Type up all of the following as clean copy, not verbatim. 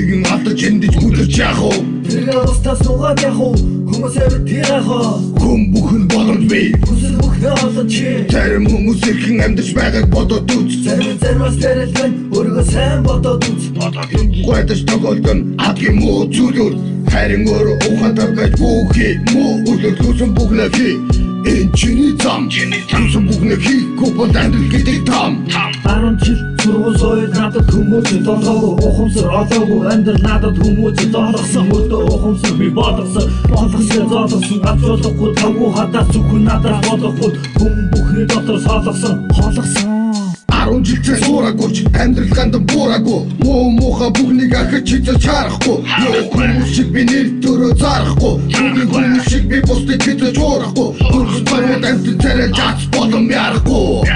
нэгэн алдаж эндэж бүлэрч яах вэ? тэргээ устаас нугаад яах вэ? Хүмүүсээ битгийх Хүн бүхэн боломж бий. хүсэл бүхнээ олон чи Зарим хүмүүс эрхэн амьдарч байгааг бодоод үз. заримаас тэрэлгэн өөрийгөө сайн бодоод үз. Гуйдаж тоглоно адгийн муу зүйлүүд. Харин өөрөө ухаантай байж бүхий муу үйлдэлсэн бүхнээ хий. Энэ чиний зам чиний бүхнээ хийхгүй бол амьдрал гэдэг там 10 жил сургууль сойд надад хүмүүс долоогүй ухамсар олоогүй амьдрал надад хүмүүс долоогсон өдөө ухамсар би болгосон зоолгосон гаджуулахгүй тавгүй хадаас зөвхөн надад болохгүй хүн бүхний дотор солгосон 10 жилийн суурагурч амьдрал гандан буураагүй муу муухай бүхнийг ахиж чийж чарахгүй хүмүүс шиг би нэр төрөө зарахгүй хүмүүс шиг би бусдыг хитэж уурахгүй хөрс барууд амьд царай жаац болом ярахгүй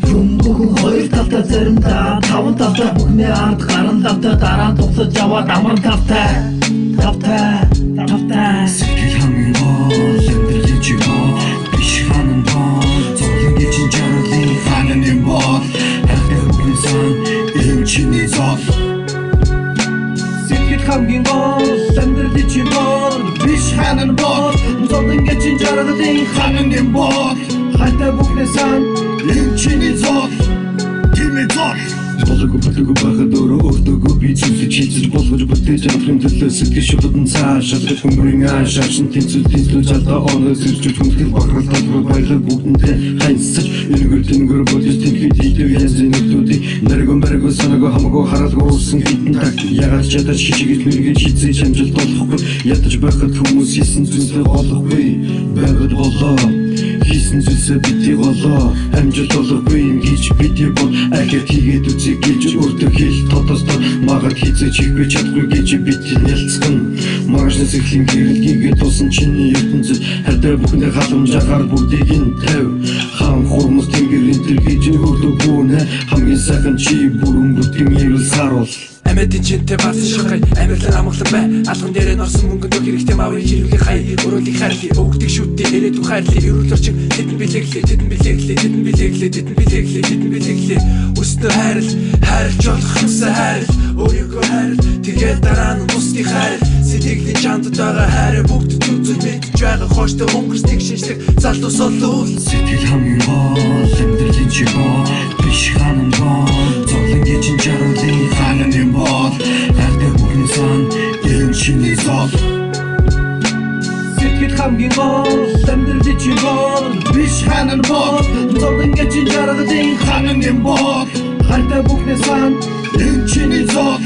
хүн бүхэн хоёр талтай заримдаа таван талтай бүхний ард гаран давтай дараа нь туслаж яваад амар тавтай сэтгэл хамгийн гол амьдралын чигоо биш ханан бол зовлон гэжин жаргалын ханан юм бол хайртай бүхний сан ийм чиний зов сэтгэл хамгийн гол амьдралын чигоо биш ханан бол зовлон гэжин жаргалын ханан юм бол хайртай бүхний сан ийм чиний зов тимээ зов Болгоо бүлээгөө байхад өөртөөгөө би зүйлсийг шийдэж болгож бүтээж авахын төлөө сэтгэл шудардан цаашаа хүмүүрийн аашаашин тэнцүү залдаа оноо сэржүүч хүндэтгэл бахархал баялаг бүгдэнтэй хайсаж эргэр бодож тэнхид идэв янзын нөтүүдийг наргоо санаагаа хамаагүй харалгүй уусан хитэн так ягаад ч ядаж хичигэж мэрэгэж хизээж амжилт олохгүй ядаж байхад хүмүүс хийсэн зүйлсээ олохгүй байгаад болоо хийсэн зүйлсээ битгий болоо амжилт олохгүй юм гэж битгий бол ахиад хийгээд үзье гэж өөртөө хэл тодостоо магад хийцэж хийхгүй чадахгүй гэж битгий нэлцгэн маргаашнаас эхлэн хэрэглэгээд тусан чиний ертөнцид хайртай бүхэндээ халамжаар бүгдийг нь тавь хаан хурмус тэнгэрийн тэр гэж өөртөө бүнэ хамгийн сайхан чи бүрэн бүтэн ирэл саруул Амьдын чинтэй баасан шахай амьдлаар амгалан бай алган дээрээ норсон мөнгөнд хэрэгтэй маврын хэрвээ хай өрөөлийг хайрлаа өгдөг шүтээ ирээдүйн хайрлаа эрүүлэр чин тэдэн билеглээ өстөө хайрлж болох юмсаа хайр өөрийгөө хайр тэгээд дараа нь бусдыг хайр сэтгэлийн чандад байгаа хайр бүгд зүзэл мэдж байгаа хооштой өнгөрснийг шинжлэх залуу солиул сэтгэл хамгийн гол амьдралын чигоо биш ханан гол зовлон гэжин жаргалын ханан юм бол хайртай бүхний сан ийм чиний зов сэтгэл хамгийн гол амьдралын чигоо биш ханан бол зовлон гэжин жаргалын ханан юм бол хайртай бүхний сан ийм чиний зов